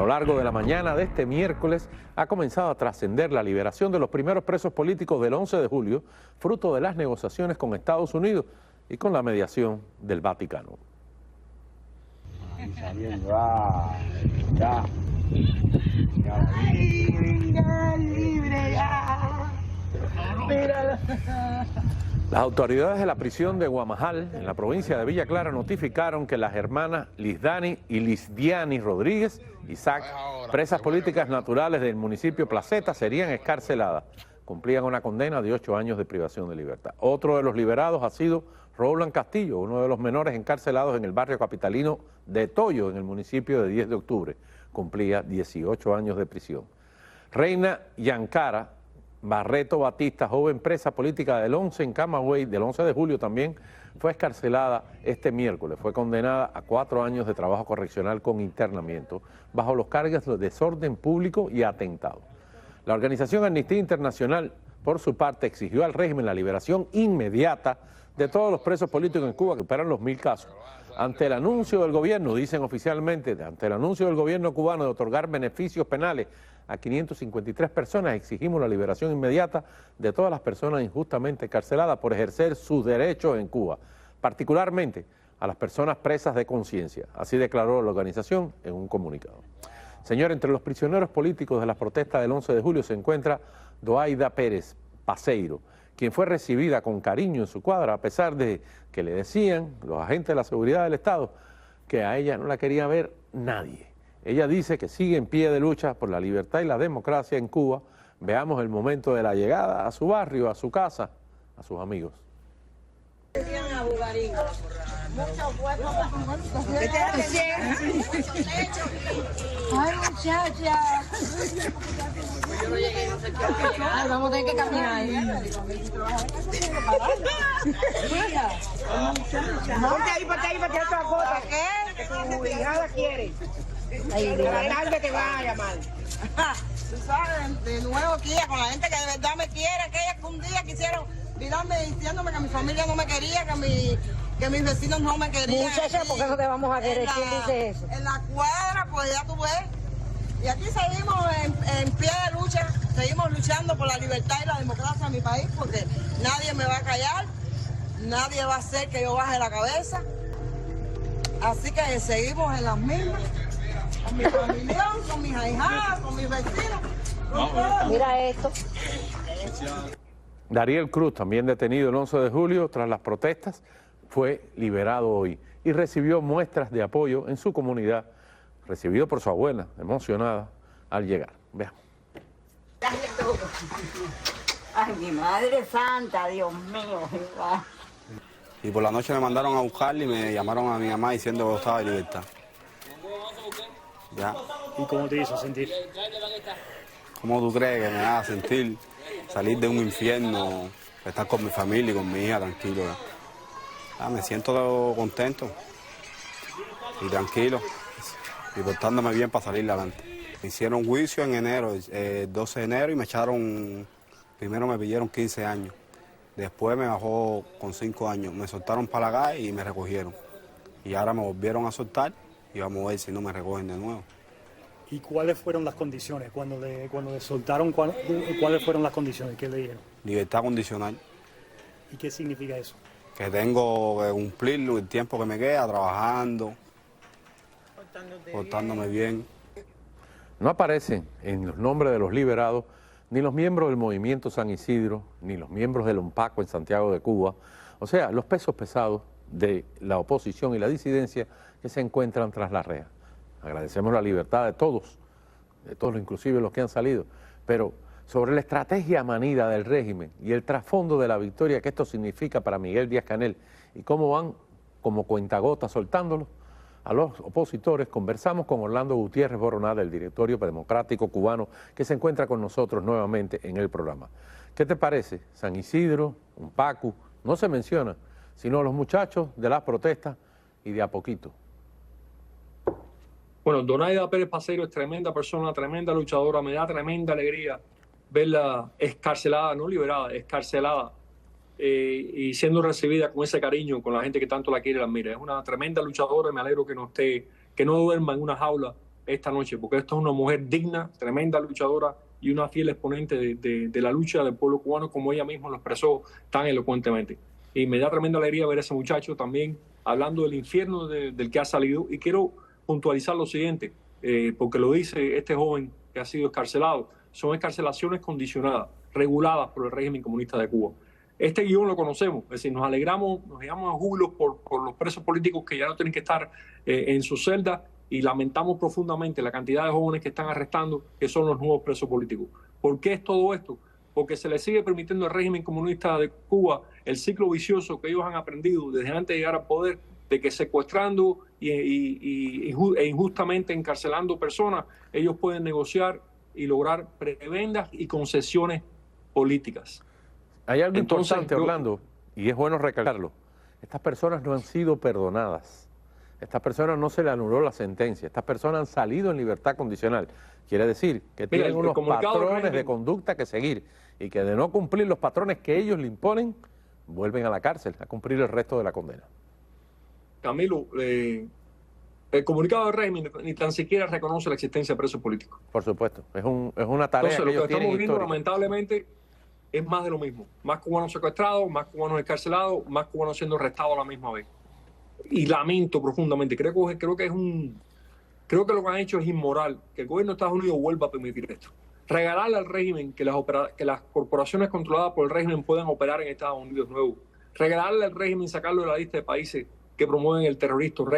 lo largo de la mañana de este miércoles ha comenzado a trascender la liberación de los primeros presos políticos del 11 de julio, fruto de las negociaciones con Estados Unidos y con la mediación del Vaticano. Las autoridades de la prisión de Guamajal, en la provincia de Villa Clara, notificaron que las hermanas Lisdani y Lisdiani Rodríguez Isaac, presas políticas naturales del municipio Placeta, serían excarceladas. Cumplían una condena de 8 años de privación de libertad. Otro de los liberados ha sido Roland Castillo, uno de los menores encarcelados en el barrio capitalino de Toyo, en el municipio de 10 de octubre. Cumplía 18 años de prisión. Reina Yancara Barreto Batista, joven presa política del 11 en Camagüey, del 11 de julio también, fue excarcelada este miércoles. Fue condenada a 4 años de trabajo correccional con internamiento bajo los cargos de desorden público y atentado. La organización Amnistía Internacional, por su parte, exigió al régimen la liberación inmediata de todos los presos políticos en Cuba, que superan los 1000 casos. Ante el anuncio del gobierno, dicen oficialmente, ante el anuncio del gobierno cubano de otorgar beneficios penales a 553 personas, exigimos la liberación inmediata de todas las personas injustamente encarceladas por ejercer sus derechos en Cuba, particularmente a las personas presas de conciencia. Así declaró la organización en un comunicado. Señor, entre los prisioneros políticos de las protestas del 11 de julio se encuentra Doaida Pérez Paseiro, quien fue recibida con cariño en su cuadra, a pesar de que le decían los agentes de la seguridad del Estado que a ella no la quería ver nadie. Ella dice que sigue en pie de lucha por la libertad y la democracia en Cuba. Veamos el momento de la llegada a su barrio, a su casa, a sus amigos. Ay, muchacha. Ay, vamos a tener que caminar. Ponte ahí para tirar tu foto. ¿Qué? Que tu hijada quiere. Adelante te va a llamar. Tú sabes, de nuevo aquí, con la gente que de verdad me quiere, aquellas que un día quisieron mirarme diciéndome que mi familia no me quería, que mis vecinos no me querían. Muchacha, ¿por qué no te vamos a querer? ¿Quién dice eso? En la cuadra, pues ya tú ves. Y aquí seguimos en pie de lucha, seguimos luchando por la libertad y la democracia en mi país, porque nadie me va a callar, nadie va a hacer que yo baje la cabeza. Así que seguimos en las mismas, con mi familia, con mis ahijadas, con mis vecinos, con todo. Mira esto. Dariel Cruz, también detenido el 11 de julio tras las protestas, fue liberado hoy y recibió muestras de apoyo en su comunidad, recibido por su abuela, emocionada al llegar. Veamos. Ay, mi madre santa, Dios mío. Y por la noche me mandaron a buscarle y me llamaron a mi mamá diciendo que estaba de libertad. Ya. ¿Y cómo te hizo sentir? ¿Cómo tú crees que me haga sentir salir de un infierno, estar con mi familia y con mi hija tranquilo? Ya, me siento contento y tranquilo y portándome bien para salir adelante. Me hicieron juicio en enero, 12 de enero, y me echaron, primero me pidieron 15 años. Después me bajó con 5 años. Me soltaron para la calle y me recogieron. Y ahora me volvieron a soltar y vamos a ver si no me recogen de nuevo. ¿Y cuáles fueron las condiciones? Cuando le soltaron, ¿cuáles fueron las condiciones? ¿Qué le dieron? Libertad condicional. ¿Y qué significa eso? Que tengo que cumplir el tiempo que me queda trabajando, portándome bien. No aparecen en los nombres de los liberados ni los miembros del Movimiento San Isidro, ni los miembros del UNPACO en Santiago de Cuba, o sea, los pesos pesados de la oposición y la disidencia que se encuentran tras la reja. Agradecemos la libertad de todos, inclusive los que han salido, pero sobre la estrategia manida del régimen y el trasfondo de la victoria que esto significa para Miguel Díaz-Canel y cómo van como cuentagotas soltándolo a los opositores, conversamos con Orlando Gutiérrez Boroná, del Directorio Democrático Cubano, que se encuentra con nosotros nuevamente en el programa. ¿Qué te parece? San Isidro, UNPACU, no se menciona, sino los muchachos de las protestas y de a poquito. Bueno, Donaida Pérez Paseiro es tremenda persona, tremenda luchadora, me da tremenda alegría verla escarcelada, no liberada, escarcelada, y siendo recibida con ese cariño, con la gente que tanto la quiere y la admira. Es una tremenda luchadora y me alegro que no duerma en una jaula esta noche, porque esta es una mujer digna, tremenda luchadora y una fiel exponente de la lucha del pueblo cubano, como ella misma lo expresó tan elocuentemente. Y me da tremenda alegría ver a ese muchacho también hablando del infierno del que ha salido. Y quiero puntualizar lo siguiente, porque lo dice este joven que ha sido escarcelado. Son escarcelaciones condicionadas, reguladas por el régimen comunista de Cuba. Este guión lo conocemos, es decir, nos alegramos, nos llegamos a júbilos por los presos políticos que ya no tienen que estar en su celda, y lamentamos profundamente la cantidad de jóvenes que están arrestando, que son los nuevos presos políticos. ¿Por qué es todo esto? Porque se le sigue permitiendo al régimen comunista de Cuba el ciclo vicioso que ellos han aprendido desde antes de llegar al poder, de que secuestrando e injustamente encarcelando personas, ellos pueden negociar y lograr prebendas y concesiones políticas. Hay algo importante, Orlando, y es bueno recalcarlo. Estas personas no han sido perdonadas. Estas personas no se le anuló la sentencia. Estas personas han salido en libertad condicional. Quiere decir que tienen unos patrones de conducta que seguir y que de no cumplir los patrones que ellos le imponen, vuelven a la cárcel a cumplir el resto de la condena. Camilo, el comunicado del régimen ni tan siquiera reconoce la existencia de presos políticos. Por supuesto, es una tarea. Entonces, que ellos lo que estamos viendo, histórica. Lamentablemente, es más de lo mismo. Más cubanos secuestrados, más cubanos encarcelados, más cubanos siendo arrestados a la misma vez. Y lamento profundamente. Creo que lo que han hecho es inmoral, que el gobierno de Estados Unidos vuelva a permitir esto. Regalarle al régimen que las corporaciones controladas por el régimen puedan operar en Estados Unidos nuevo. Regalarle al régimen sacarlo de la lista de países que promueven el terrorismo.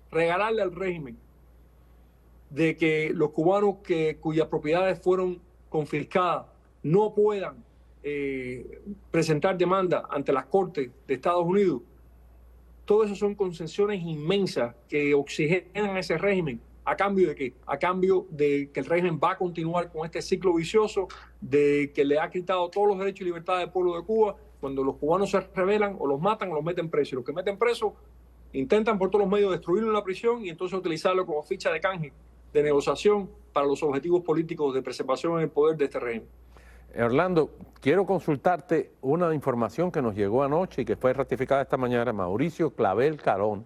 Regalarle al régimen de que los cubanos cuyas propiedades fueron confiscadas no puedan presentar demanda ante las Cortes de Estados Unidos. Todo eso son concesiones inmensas que oxigenan a ese régimen. ¿A cambio de qué? A cambio de que el régimen va a continuar con este ciclo vicioso de que le ha quitado todos los derechos y libertades del pueblo de Cuba. Cuando los cubanos se rebelan, o los matan o los meten presos. Y los que meten presos intentan por todos los medios destruirlo en la prisión y entonces utilizarlo como ficha de canje, de negociación para los objetivos políticos de preservación en el poder de este régimen. Orlando, quiero consultarte una información que nos llegó anoche y que fue ratificada esta mañana. Mauricio Clavel Carón,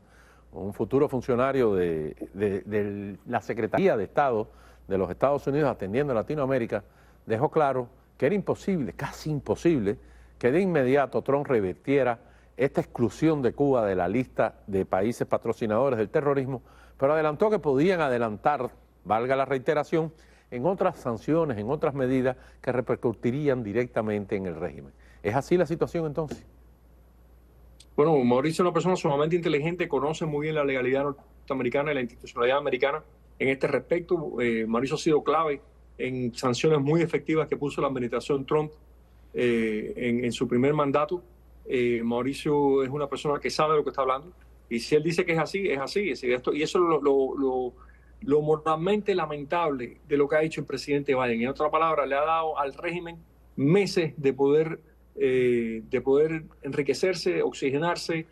un futuro funcionario de la Secretaría de Estado de los Estados Unidos atendiendo a Latinoamérica, dejó claro que era imposible, casi imposible, que de inmediato Trump revirtiera esta exclusión de Cuba de la lista de países patrocinadores del terrorismo, pero adelantó que podían adelantar, valga la reiteración, en otras sanciones, en otras medidas que repercutirían directamente en el régimen. ¿Es así la situación entonces? Bueno, Mauricio es una persona sumamente inteligente, conoce muy bien la legalidad norteamericana y la institucionalidad americana en este respecto. Mauricio ha sido clave en sanciones muy efectivas que puso la administración Trump en su primer mandato. Mauricio es una persona que sabe de lo que está hablando, y si él dice que es así, es así. Y eso es lo moralmente lamentable de lo que ha hecho el presidente Biden. En otras palabras, le ha dado al régimen meses de poder enriquecerse, oxigenarse,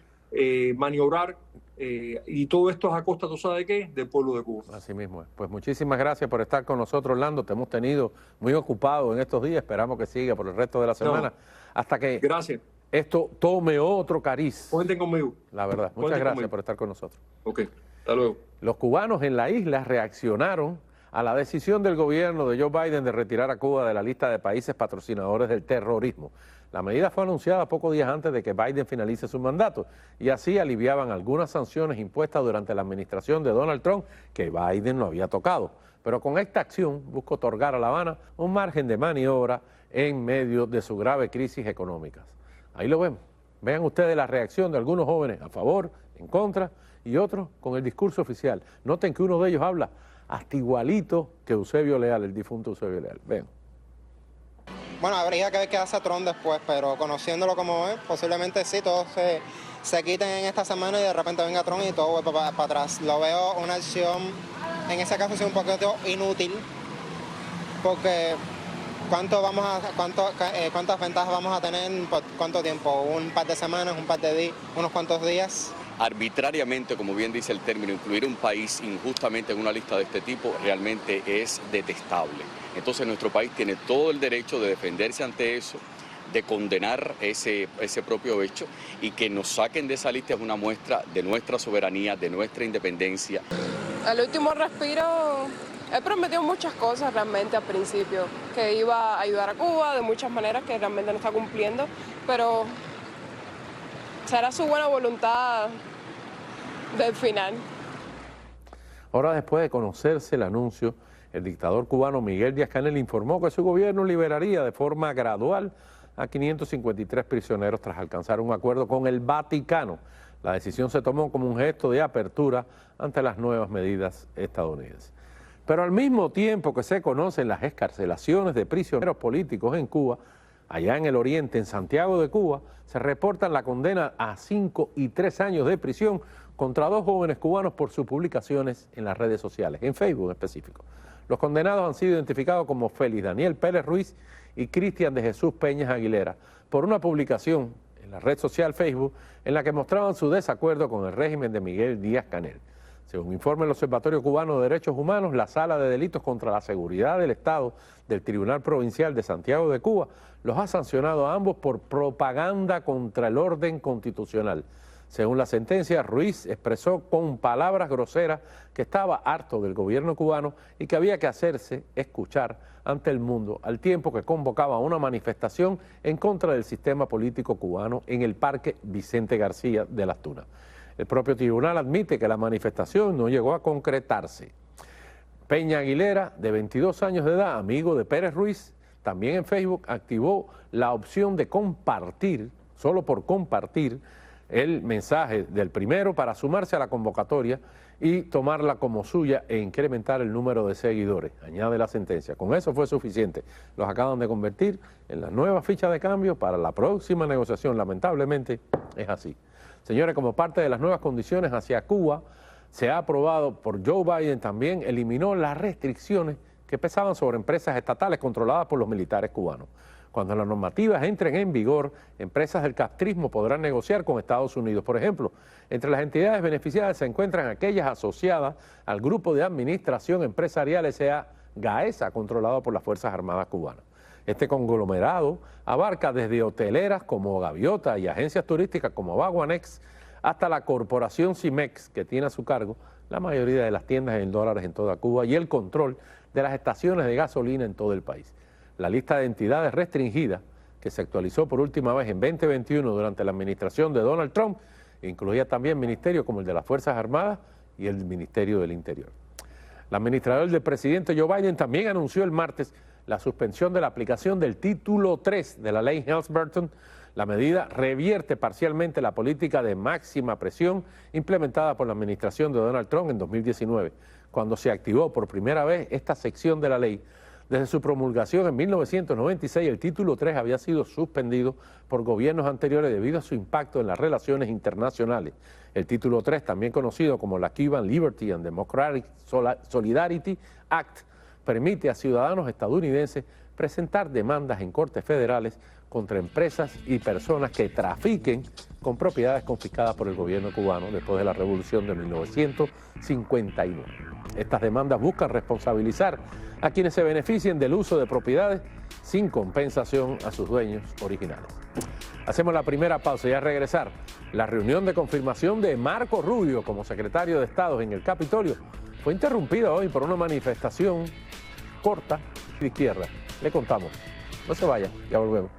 maniobrar, y todo esto es a costa, ¿tú sabes de qué? Del pueblo de Cuba. Así mismo es. Pues muchísimas gracias por estar con nosotros, Orlando. Te hemos tenido muy ocupado en estos días. Esperamos que siga por el resto de la semana. Hasta que gracias. Esto tome otro cariz. Cuenten conmigo. La verdad. Muchas gracias por estar con nosotros. Ok, hasta luego. Los cubanos en la isla reaccionaron a la decisión del gobierno de Joe Biden de retirar a Cuba de la lista de países patrocinadores del terrorismo. La medida fue anunciada pocos días antes de que Biden finalice su mandato, y así aliviaban algunas sanciones impuestas durante la administración de Donald Trump que Biden no había tocado. Pero con esta acción busca otorgar a La Habana un margen de maniobra en medio de su grave crisis económica. Ahí lo vemos. Vean ustedes la reacción de algunos jóvenes a favor, en contra, y otros con el discurso oficial. Noten que uno de ellos habla hasta igualito que Eusebio Leal, el difunto Eusebio Leal. Vean. Bueno, habría que ver qué hace Trump después, pero conociéndolo como es, posiblemente sí, todos se quiten en esta semana y de repente venga Trump y todo vuelve para atrás. Lo veo una acción, en ese caso sí, un poquito inútil, porque ¿cuántas ventajas vamos a tener por cuánto tiempo? ¿Un par de semanas, un par de días, unos cuantos días? Arbitrariamente, como bien dice el término, incluir un país injustamente en una lista de este tipo realmente es detestable. Entonces nuestro país tiene todo el derecho de defenderse ante eso, de condenar ese propio hecho, y que nos saquen de esa lista es una muestra de nuestra soberanía, de nuestra independencia. El último respiro, he prometido muchas cosas realmente al principio, que iba a ayudar a Cuba de muchas maneras que realmente no está cumpliendo, pero será su buena voluntad del final. Ahora, después de conocerse el anuncio, el dictador cubano Miguel Díaz-Canel informó que su gobierno liberaría de forma gradual a 553 prisioneros tras alcanzar un acuerdo con el Vaticano. La decisión se tomó como un gesto de apertura ante las nuevas medidas estadounidenses. Pero al mismo tiempo que se conocen las excarcelaciones de prisioneros políticos en Cuba, allá en el oriente, en Santiago de Cuba, se reportan la condena a 5 y 3 años de prisión contra 2 jóvenes cubanos por sus publicaciones en las redes sociales, en Facebook en específico. Los condenados han sido identificados como Félix Daniel Pérez Ruiz y Cristian de Jesús Peñas Aguilera por una publicación en la red social Facebook en la que mostraban su desacuerdo con el régimen de Miguel Díaz-Canel. Según informa el Observatorio Cubano de Derechos Humanos, la Sala de Delitos contra la Seguridad del Estado del Tribunal Provincial de Santiago de Cuba los ha sancionado a ambos por propaganda contra el orden constitucional. Según la sentencia, Ruiz expresó con palabras groseras que estaba harto del gobierno cubano y que había que hacerse escuchar ante el mundo, al tiempo que convocaba una manifestación en contra del sistema político cubano en el Parque Vicente García de Las Tunas. El propio tribunal admite que la manifestación no llegó a concretarse. Peña Aguilera, de 22 años de edad, amigo de Pérez Ruiz, también en Facebook activó la opción de compartir, solo por compartir, el mensaje del primero para sumarse a la convocatoria y tomarla como suya e incrementar el número de seguidores, añade la sentencia. Con eso fue suficiente. Los acaban de convertir en la nueva ficha de cambio para la próxima negociación. Lamentablemente es así. Señores, como parte de las nuevas condiciones hacia Cuba, se ha aprobado por Joe Biden también, eliminó las restricciones que pesaban sobre empresas estatales controladas por los militares cubanos. Cuando las normativas entren en vigor, empresas del castrismo podrán negociar con Estados Unidos. Por ejemplo, entre las entidades beneficiadas se encuentran aquellas asociadas al Grupo de Administración Empresarial S.A. GAESA, controlado por las Fuerzas Armadas cubanas. Este conglomerado abarca desde hoteleras como Gaviota y agencias turísticas como Baguanex hasta la corporación CIMEX, que tiene a su cargo la mayoría de las tiendas en dólares en toda Cuba y el control de las estaciones de gasolina en todo el país. La lista de entidades restringidas, que se actualizó por última vez en 2021 durante la administración de Donald Trump, incluía también ministerios como el de las Fuerzas Armadas y el Ministerio del Interior. El administrador del presidente Joe Biden también anunció el martes la suspensión de la aplicación del título 3 de la ley Helms-Burton. La medida revierte parcialmente la política de máxima presión implementada por la administración de Donald Trump en 2019, cuando se activó por primera vez esta sección de la ley. Desde su promulgación en 1996, el título 3 había sido suspendido por gobiernos anteriores debido a su impacto en las relaciones internacionales. El título 3, también conocido como la Cuban Liberty and Democratic Solidarity Act, permite a ciudadanos estadounidenses presentar demandas en cortes federales contra empresas y personas que trafiquen con propiedades confiscadas por el gobierno cubano después de la revolución de 1959. Estas demandas buscan responsabilizar a quienes se beneficien del uso de propiedades sin compensación a sus dueños originales. Hacemos la primera pausa y al regresar, la reunión de confirmación de Marco Rubio como secretario de Estado en el Capitolio fue interrumpida hoy por una manifestación corta de izquierda. Le contamos. No se vaya, ya volvemos.